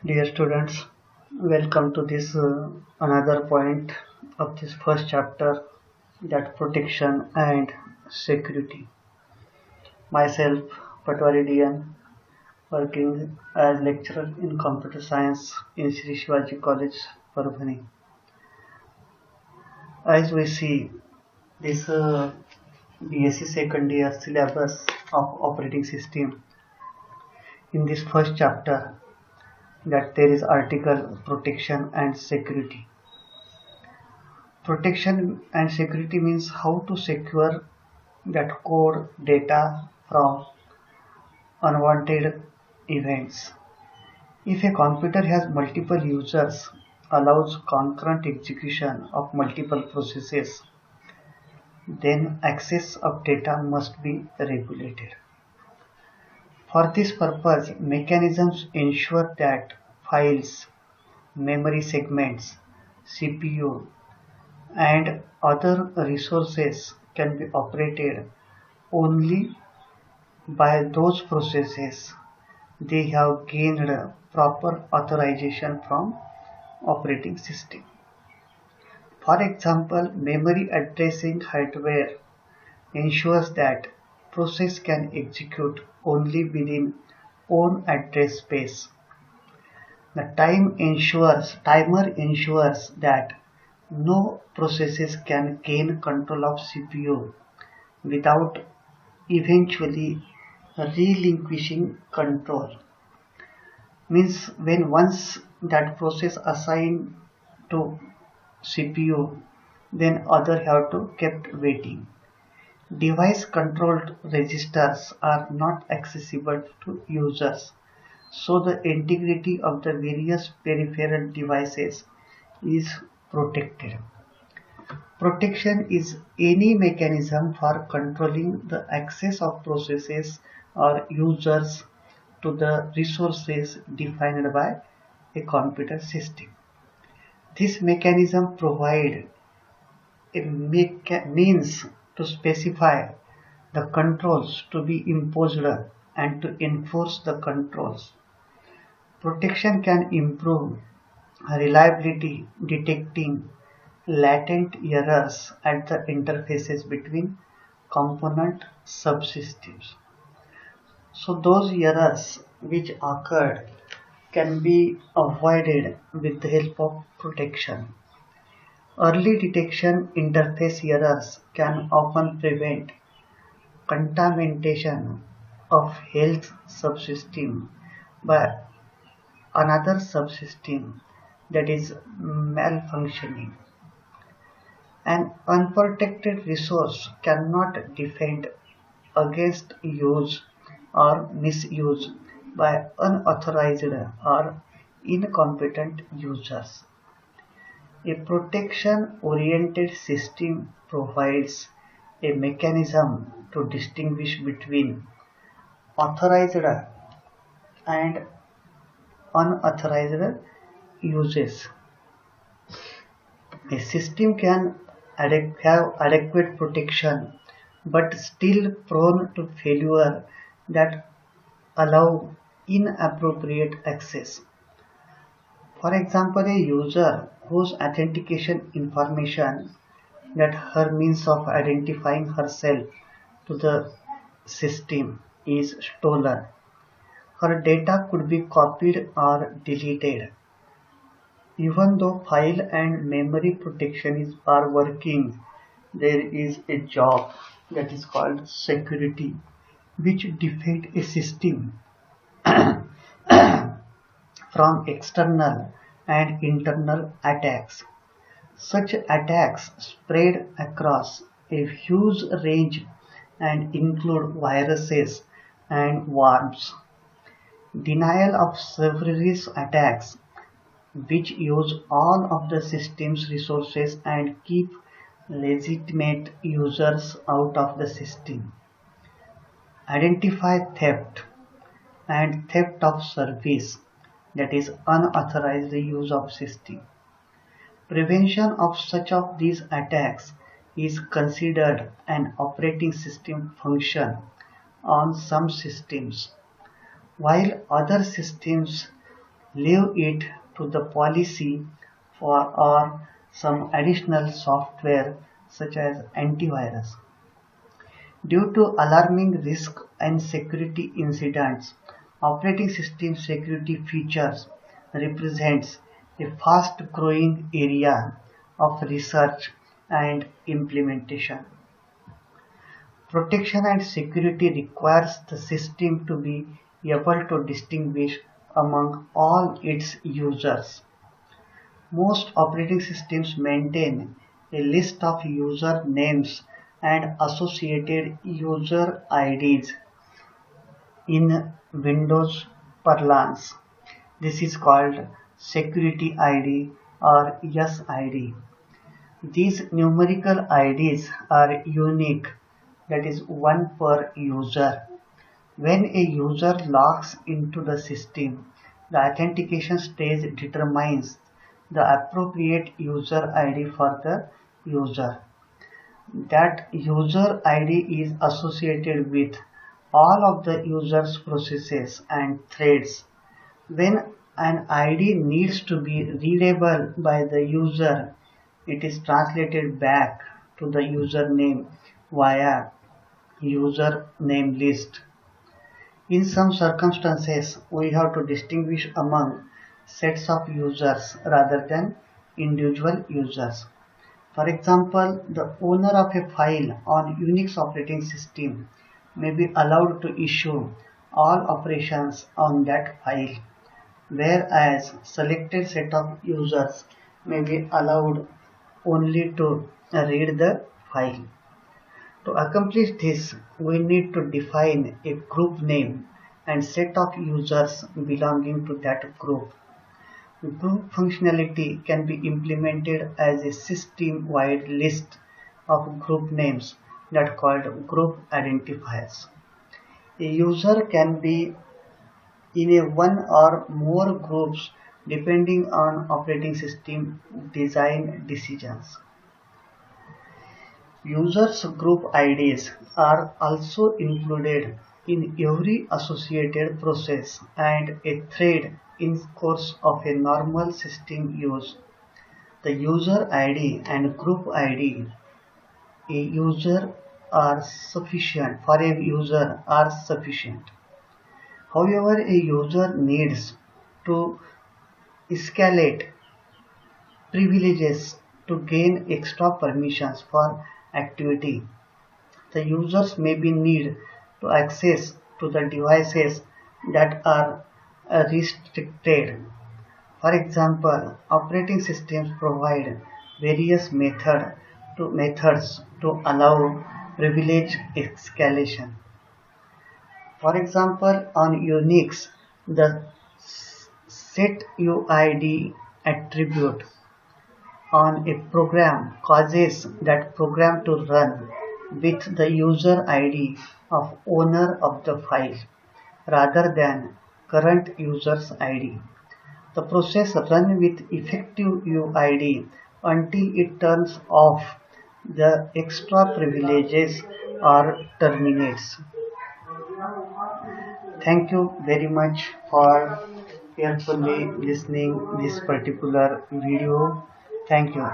Dear students, welcome to this another point of this first chapter, that protection and security. Myself, Patwari Dian, working as lecturer in computer science in Sri Shivaji College, Parbhani. As we see, this BSc second year syllabus of operating system, in this first chapter, that there is article protection and security. Protection and security means how to secure that code data from unwanted events. If a computer has multiple users, allows concurrent execution of multiple processes, then access of data must be regulated. For this purpose, mechanisms ensure that files, memory segments, CPU, and other resources can be operated only by those processes they have gained proper authorization from operating system. For example, memory addressing hardware ensures that process can execute only within own address space. The timer ensures that no processes can gain control of CPU without eventually relinquishing control. Means when once that process assigned to CPU, then other have to kept waiting. Device controlled registers are not accessible to users, so the integrity of the various peripheral devices is protected. Protection is any mechanism for controlling the access of processes or users to the resources defined by a computer system. This mechanism provides a means to specify the controls to be imposed and to enforce the controls. Protection can improve reliability, detecting latent errors at the interfaces between component subsystems. So those errors which occurred can be avoided with the help of protection. Early detection interface errors can often prevent contamination of health subsystem by another subsystem that is malfunctioning. An unprotected resource cannot defend against use or misuse by unauthorized or incompetent users. A protection-oriented system provides a mechanism to distinguish between authorized and unauthorized uses. A system can have adequate protection but still prone to failure that allow inappropriate access. For example, a user whose authentication information, that her means of identifying herself to the system, is stolen, her data could be copied or deleted. Even though file and memory protection are working, there is a job that is called security, which defend a system from external and internal attacks. Such attacks spread across a huge range and include viruses and worms. Denial of service attacks, which use all of the system's resources and keep legitimate users out of the system. Identify theft and theft of service, that is unauthorized use of system. Prevention of such of these attacks is considered an operating system function on some systems, while other systems Leave it to the policy for or some additional software such as antivirus. Due to alarming risk and security incidents, operating system security features represents a fast-growing area of research and implementation. Protection and security requires the system to be able to distinguish among all its users. Most operating systems maintain a list of user names and associated user IDs in Windows parlance. This is called Security ID or SID. These numerical IDs are unique, that is one per user. When a user logs into the system, the authentication stage determines the appropriate user ID for the user. That user ID is associated with all of the user's processes and threads. When an ID needs to be readable by the user, it is translated back to the username via username list. In some circumstances, we have to distinguish among sets of users rather than individual users. For example, the owner of a file on Unix operating system may be allowed to issue all operations on that file, whereas selected set of users may be allowed only to read the file. To accomplish this, we need to define a group name and set of users belonging to that group. Group functionality can be implemented as a system-wide list of group names that called group identifiers. A user can be in a one or more groups depending on operating system design decisions. Users group IDs are also included in every associated process and a thread in course of a normal system use. The user ID and group ID a user are sufficient for a user are sufficient. However, a user needs to escalate privileges to gain extra permissions for activity. The users may be need to access to the devices that are restricted. For example, operating systems provide various methods to allow privilege escalation. For example, on Unix, the setuid attribute on a program causes that program to run with the user ID of owner of the file rather than current user's ID. The process runs with effective UID until it turns off the extra privileges or terminates. Thank you very much for carefully listening this particular video. Thank you.